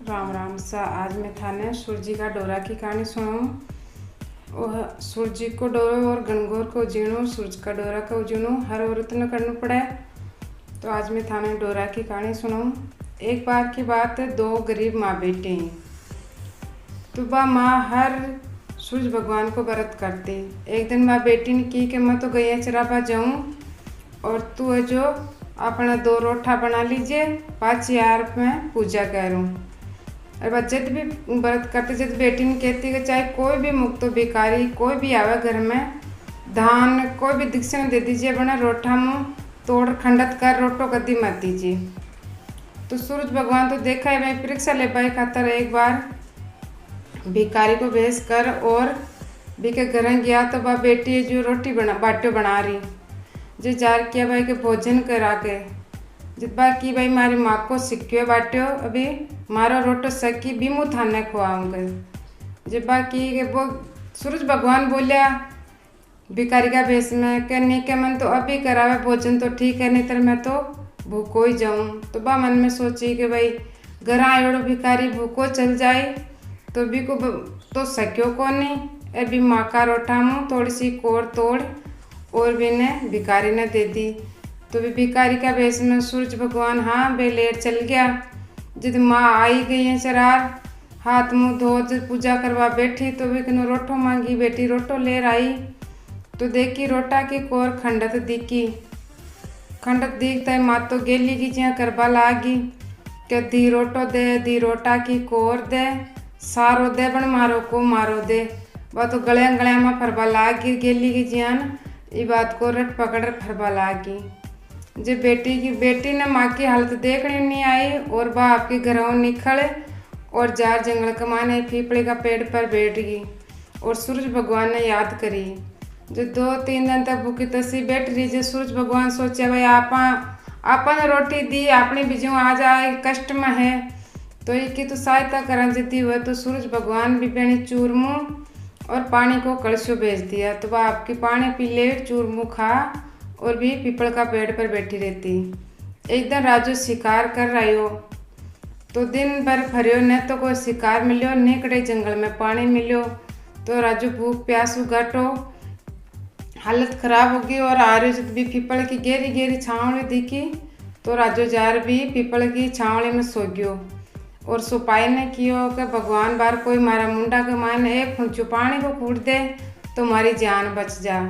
राम राम सा। आज मैं थाने सूरज जी का डोरा की कहानी सुनाऊँ। वह सूरज जी को डोरो और गणगौर को जीणो, सूरज का डोरा को उजीणो हर औरत न करना पड़ा है। तो आज मैं थाने डोरा की कहानी सुनाऊँ। एक बार की बात है, दो गरीब माँ बेटे हैं। तो वह माँ हर सूरज भगवान को व्रत करती। एक दिन माँ बेटी ने की कि मैं तो गैया चरापा जाऊँ और तू है जो अपना 2 रोठा बना लीजिए, 5 में पूजा करूँ। और वह जब भी व्रत करते, जब बेटी ने कहती कि चाहे कोई भी मुक्त भिखारी कोई भी आवे घर में, धान कोई भी दीक्षिणा दे दीजिए, बना रोठा मुँह तोड़ खंडत कर रोटो कदी मत दीजिए। तो सूरज भगवान तो देखा है भाई, परीक्षा ले पाए खातर एक बार भिखारी को भेज कर और बीके घर गया। तो वह बेटी जो रोटी बाटो बना रही, जो जार किया भाई के भोजन करा के जिब्बा की भाई मारी माँ को सिक्यो बाट्यो, अभी मारो रोटो सकी भी मुँह थाने खुआऊंगे। जिब्बा की वो सूरज भगवान बोलिया भिखारी का भेष में कि नहीं के मन तो अभी करावे भोजन तो ठीक है, नहीं तो मैं तो भूखो ही जाऊँ। तो बा मन में सोची कि भाई घर आयोड़ो भिखारी भूखो चल जाए तो भी को तो सक्यो को नहीं, अभी माँ का रोटा मुँह थोड़ी सी कोर तोड़ और भी ने भिखारी ने दे दी। तो भी भिखारी का भेष में सूरज भगवान हाँ बेलेर चल गया। जब माँ आई गई है चरार, हाथ मुँह धो जब पूजा करवा बैठी तो भी कनो रोटो मांगी, बेटी रोटो लेर आई। तो देखी रोटा की कोर खंडत दिखी। खंडत दिखता है माँ तो गेली की जिया करवा लागी कि दी रोटो दे, दी रोटा की कोर दे, सारो दे बन मारो को मारो दे। वह तो गले गले में फरवा लागी गेली की जियान, ये बात को रट पकड़ फरवा लागी। जब बेटी ने माँ की हालत देखने नहीं आई और वह आपके घरों निकले और जार जंगल कमाने पीपले का पेड़ पर बैठ गई और सूरज भगवान ने याद करी। जो 2-3 दिन तक भूखी तसी बैठ रही, जो सूरज भगवान सोचे भाई आपा ने रोटी दी, अपनी बीजों आ जाए कष्ट में है तो ये की तो सहायता करा जती हुआ। तो सूरज भगवान भी बेणी चूरमू और पानी को कलशो भेज दिया। तो वह आपकी पानी पी ले, चूरमू खा और भी पीपल का पेड़ पर बैठी रहती। एक दिन राजू शिकार कर रही हो तो दिन भर फरियो, न तो कोई शिकार मिलियो न कड़े जंगल में पानी मिलियो। तो राजू भूख प्यासू घटो हालत खराब होगी और आर्य जब भी पीपल की गहरी गहरी छावनी दिखी तो राजू जार भी पीपल की छावनी में सो गयो और सुपाई ने कियो कि भगवान बार कोई मारा मुंडा के मायने एक फुंचू पानी को कूट दे तो हमारी जान बच जा।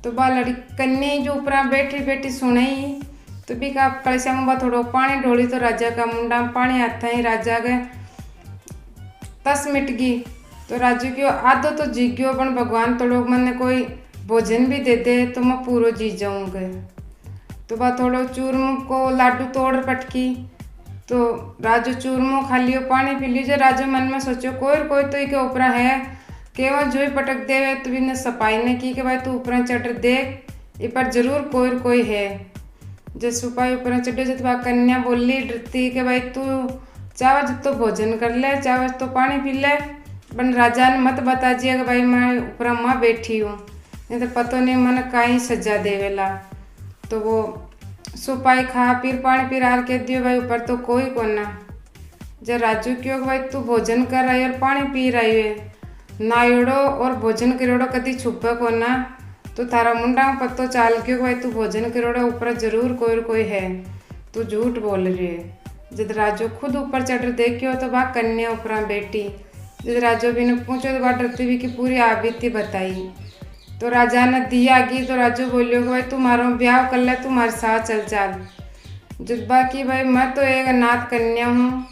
तो बा लड़ी कन्या जो ऊपर बैठी बैठी सुने तो भी का कलशा में थोड़ो पानी ढोली तो राजा का मुंडा में पानी आता ही राजा के तस मिट गई। तो राजू क्यों आधो तो जी गयो, पण भगवान तो लोग मन ने कोई भोजन भी दे दे तो मैं पूरो जी जाऊंगे। तो बा थोड़ो चूरमू को लाडू तोड़ पटकी तो राजू चूरमू खा लियो, पानी पी लियो। राजू मन में सोचो कोई तो के ऊपर है केवल जो ही पटक देवे। तो भी सफाई ने की कि भाई तू ऊपर चढ़ देख, ये पर जरूर कोई है। जब सिपाही ऊपर चढ़े जब वह कन्या बोली डरती कि भाई तू चावज तो भोजन कर ले, चावज तो पानी पी ले, बन राजा ने मत बता दिया कि भाई मैं ऊपर माँ बैठी हूँ, नहीं तो पता नहीं मन कहीं सजा देवेला। तो वो सिपाही खा पीर पानी पीर के दियो भाई ऊपर तो कोई को ना। जब राजू क्यों भाई तू भोजन कर रही और पानी पी रही है, नायोड़ो और भोजन करोड़ो कदी छुपे को ना, तो थारा मुंडा में पत्तो चाल क्यों भाई तू भोजन करोड़ो ऊपर जरूर कोई है, तू झूठ बोल रही है। जब राजू खुद ऊपर चढ़ देखियो तो वह कन्या ऊपर बैठी। जब राजू भी ने पूछो तो वह डरती भी की पूरी आबिती बताई। तो राजा ने दिया आगी तो राजू बोलियो कि भाई तू मारो ब्याह कर ले, तू हमारे साथ चल। जुब्बा की भाई मैं तो एक अनाथ कन्या हूँ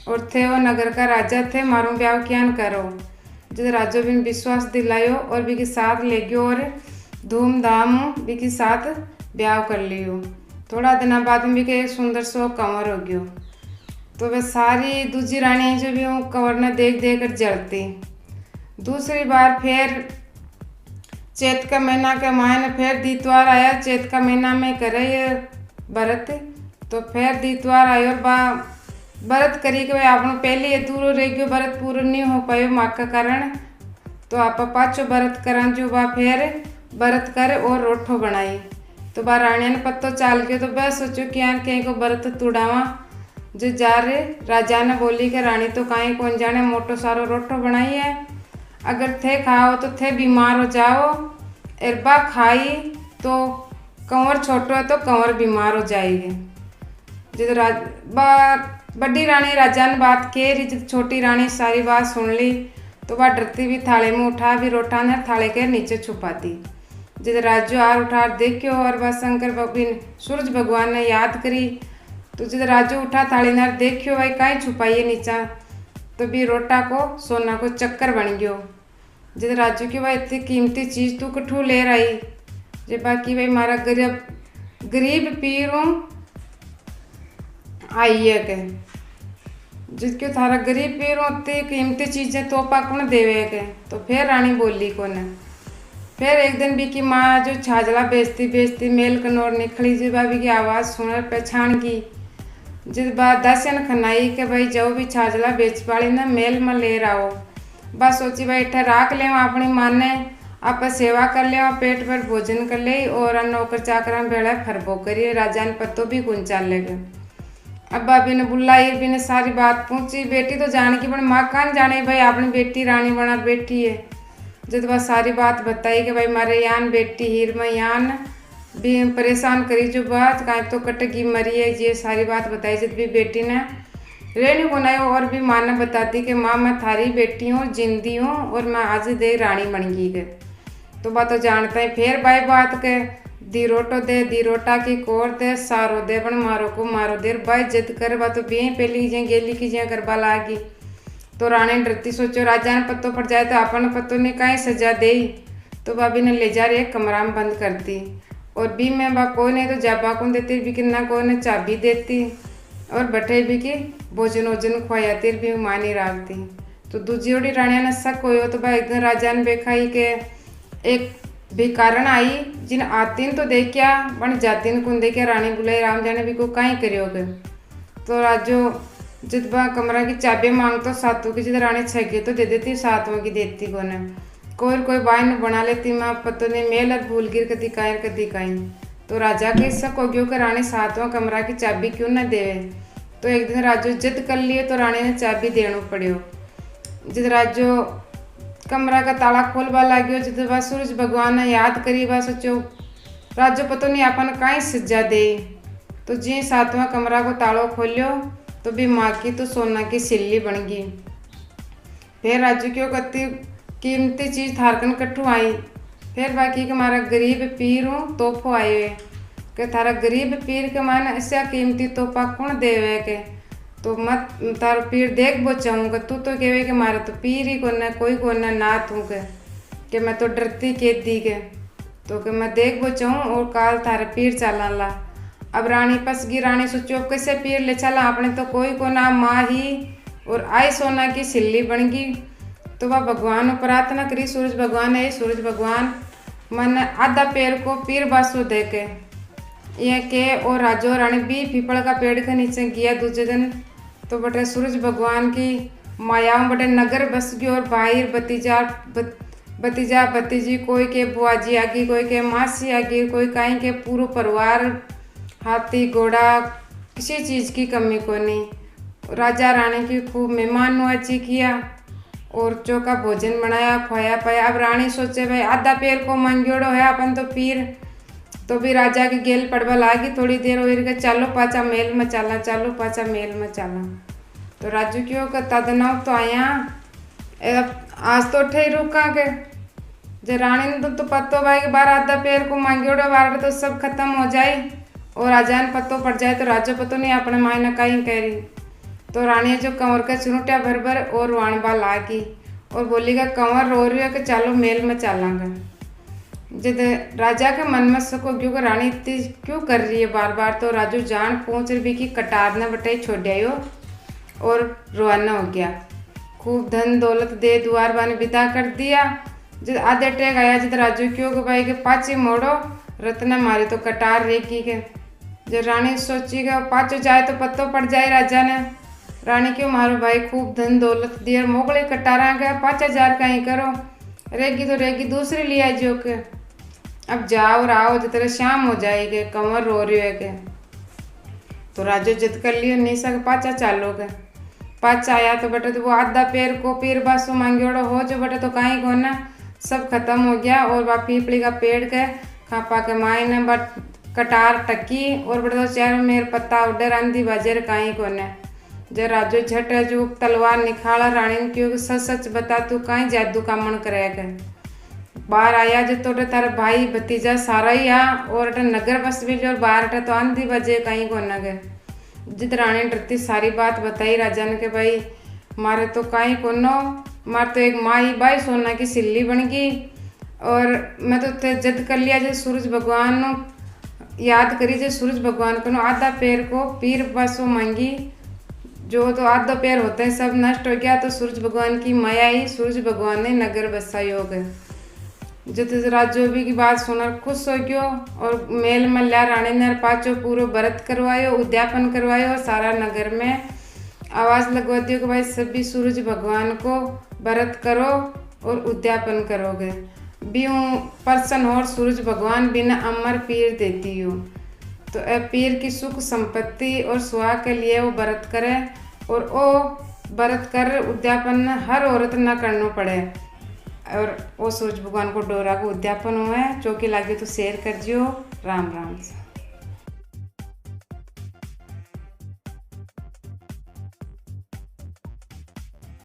और थे वो नगर का राजा थे, मारो ब्याह क्या न करो। जब राजू भी विश्वास दिलायो और भी के साथ ले गयो और धूमधाम भी के साथ ब्याह कर लियो। थोड़ा दिन बाद में भी के एक सुंदर सो कंवर हो गयो। तो वह सारी दूसरी रानी जो भी वो कंवर ने देख कर जलती। दूसरी बार फिर चैत का महीना के मायने फिर दीतवार आया, चैत का महीना में करे ये व्रत। तो फिर दीतवार आयो और बा व्रत करी के भाई आपनो पहले अधूरो रह गयो, व्रत पूरा नहीं हो पायो माँ का कारण। तो आप पाछो व्रत करा जो बा फिर व्रत करे और रोठो बनाई। तो बा रानिया ने पत्तो चाल के तो बस सोचो कि यार कहीं को व्रत तुड़ावा जो जा रे राजा ने बोली कि रानी तो काई कौन जाने मोटो सारो रोटो बनाई है, अगर थे खाओ तो थे बीमार हो जाओ, एरबा खाई तो कंवर छोटो है तो कंवर बीमार हो जाएगी। जब बड़ी रानी राजा ने बात कह रही, जब छोटी रानी सारी बात सुन ली तो वह डरती भी थाले में उठा भी रोटा ने थाले के नीचे छुपा दी। जब राजू आर उठा देखियो और वह शंकर भगवान सूरज भगवान ने याद करी, तो जब राजू उठा थाली नार देखियो भाई कहीं छुपाइए नीचा, तो भी रोटा को सोना को चक्कर बन गयो। जब राजू की भाई इतनी कीमती चीज़ तू कठू ले रही, जब बाकी भाई मारा गरीब पीर हूँ आई है के, जिसके थारा गरीब पीर होती कीमती चीज़ें तो कौन देवे के। तो फिर रानी बोली को ने फिर एक दिन भी की माँ जो छाजला बेचती मेल कनौर निकली, जब भाभी की आवाज़ सुन पहचान की, जिस बात दसन खनाई के भाई जो भी छाजला बेच पाली ना मेल में ले रहो, बस सोची भाई ठहराक ले अपनी माने आप सेवा कर ले, पेट पर भोजन कर ले और नौकर चाकर बेड़ा फरबो करिए। राजा ने पत्तो भी गुन चाल लेगा। अब भाभी ने बुलाई भी ने सारी बात पूछी, बेटी तो जाने की पर माँ कान जाने भाई अपनी बेटी रानी बना बैठी है। जब वह सारी बात बताई कि भाई मारे यान बेटी हीर में यान भी परेशान करी, जो बात काहे तो कटगी मरी है, ये सारी बात बताई। जब भी बेटी ने रेणी को नहीं और भी माँ ने बताती कि माँ मैं थारी बेटी हूँ, जिंदी हूँ और मैं आज दे रानी बन गई के। तो बात तो जानता है फिर भाई बात के दी रोटो दे दी रोटा की कोर दे सारो दे बन मारो को मारो देर भाई जिद कर बा तो भी पहली जे गेली की जे गरबा लागी। तो रानी डरती सोचो राजा ने पत्तो पड़ जाए तो अपन पत्तो ने कहीं सजा दे। तो भाभी ने ले जा रही एक कमरा में बंद कर दी और भी मैं बा कोई नहीं तो जाबा को देती भी कि ना कोई ने चाबी देती और बटे भी की भोजन वोजन खुआती भी मानी राखती। तो दूजी ओडी रानिया ने शक हो तो भाई एक दिन राजा ने बेखाई के एक भिखारन आई, जिन आतीन तो देखिया बन जातीन कुन देखिया। रानी बुलाई राम जाने भी को कहीं करियोगे। तो राजो जितबा कमरा की चाबी मांग तो सातों की, जिद रानी छगी तो दे देती, सातों की देती को ने कोई बाइन बना लेती माँ पतो ने मेल और भूल गिर कदी काई। तो राजा के शक हो गयो कि रानी सातवां कमरा की चाबी क्यों न देवे। तो एक दिन राजो जिद कर लिए तो रानी ने चाबी देना पड़ियो। जिद राजो कमरा का ताला खोलवा लाग्यो, जिद बा सूरज भगवान ने याद करी बा सोचो राजो पतो नहीं अपन कहीं सज्जा दे। तो जी सातवां कमरा को तालो खोलियो तो भी माँ की तो सोना की सिल्ली बन गई। फिर राजू क्यों कत्ती कीमती चीज़ थारकन कट्ठू आई। फिर बाकी के हमारा गरीब पीर हूँ तोहफो आए के थारा गरीब पीर के माने ऐसा कीमती तोहफा कौन देवे के। तो मत तार पीर देख बो चाहूँगा, तू तो कहे कि मारा तो पीर ही कोना कोई कोना ना तू के मैं तो डरती के दी के। तो कि मैं देख बो चाहूँ और काल थारा पीर चला ला। अब रानी पसगी, रानी सोचो अब कैसे पीर ले चला, अपने तो कोई कोना माँ ही और आई सोना की सिल्ली बन गई। तो वह भगवान प्रार्थना करी, सूरज भगवान है सूरज भगवान मन आधा पैर को पीर बासु दे के ये के। और राजो रानी भी पीपल का पेड़ के नीचे गया दूसरे दिन। तो बटे सूरज भगवान की मायाओं बटे नगर बस गयो और भाई भतीजा भतीजी कोई के बुआजी आ गई, कोई के मासी आ गई, कोई कहीं के पूरा परिवार हाथी घोड़ा किसी चीज़ की कमी को नहीं। राजा रानी की खूब मेहमान नवाजी किया और चौका भोजन बनाया खुआया पाया। अब रानी सोचे भाई आधा पैर को मंगेड़ो है अपन तो पीर। तो भी राजा की गेल पड़वा लागी, थोड़ी देर हो के चालो पाचा मेल में चला, चालो पाचा मेल में चला। तो राजू क्यों का तदनाव तो आया आज तो ठे रुका के जे रानी ने तो पत्तो भाई के बार आधा पैर को मंगेड़ो बार तो सब खत्म हो जाए और राजा ने पत्तो पड़ जाए। तो राजा पतो नहीं अपने माय ने कहीं कह रही। तो रानी जो कंवर का चुनूटिया भर भर और वाणबा लागी और बोलेगा कंवर रो रही है कि चलो मेल में चलांगा। जब राजा के मन में सको क्यों रानी इतनी क्यों कर रही है बार बार। तो राजू जान पहुँच रही कि कटार ने बटाई छोड़ आयो और रवाना हो गया। खूब धन दौलत दे द्वार बाने विदा कर दिया। जब आधे टेक आया जब राजू क्यों को भाई के पाचे मोड़ो रत्ना मारी तो कटार रेगी के। जब रानी सोचीगा पाचो जाए तो पत्तो पड़ जाए राजा ने। रानी क्यों मारो भाई खूब धन दौलत दिए मोगले कटारा गया 5,000 कहीं करो रेगी तो रेगी दूसरी लिया जो के। अब जाओ और आओ जितने शाम हो जाएगी कंवर रो रही है के। तो राजो जिद कर लियो निशा के पाचा चालो के। पाचा आया तो बटे तो वो आधा पैर को पीर बासो मांगेड़ो हो जो बटे तो काई को ना सब खत्म हो गया। और वह पीपली का पेड़ के खापा के माई ने बट कटार टकी और बटे तो चारों मेर पत्ता उडर आंधी बाजेर काई को ने। जे राजो झट जो तलवार निखाला रानी ने क्यों सच सच बता तू काई जादू का मन करेगा। बाहर आया जो तो तार भाई भतीजा सारा ही आ और नगर बस भी जो बाहर तो आंधी बजे कहीं को न गए। जित रानी डरती सारी बात बताई राजा ने के भाई मारे तो कहीं को नो मार तो एक माई बाई सोना की सिल्ली बन गई। और मैं तो थे जिद कर लिया जो सूरज भगवान याद करी जो सूरज भगवान को आधा पैर को पीर बसो मांगी जो तो आधा पैर होते हैं सब नष्ट हो गया। तो सूरज भगवान की माया ही सूरज भगवान ने नगर बसा योग है। जित राजो भी की बात सुनकर खुश हो गयो और मेल मल्ला रानी ने पाचो पूरा व्रत करवायो उद्यापन करवायो। सारा नगर में आवाज लगवा दियो कि भाई सभी सूरज भगवान को व्रत करो और उद्यापन करोगे बीऊ प्रसन्न और सूरज भगवान बिना अमर पीर देती हो। तो पीर की सुख संपत्ति और सुहाग के लिए वो व्रत करे और वो व्रत कर उद्यापन हर औरत ना करना पड़े। और वो सूरज भगवान को डोरा को उद्यापन हुआ है। चौकी लागे तो शेयर कर जियो। राम राम।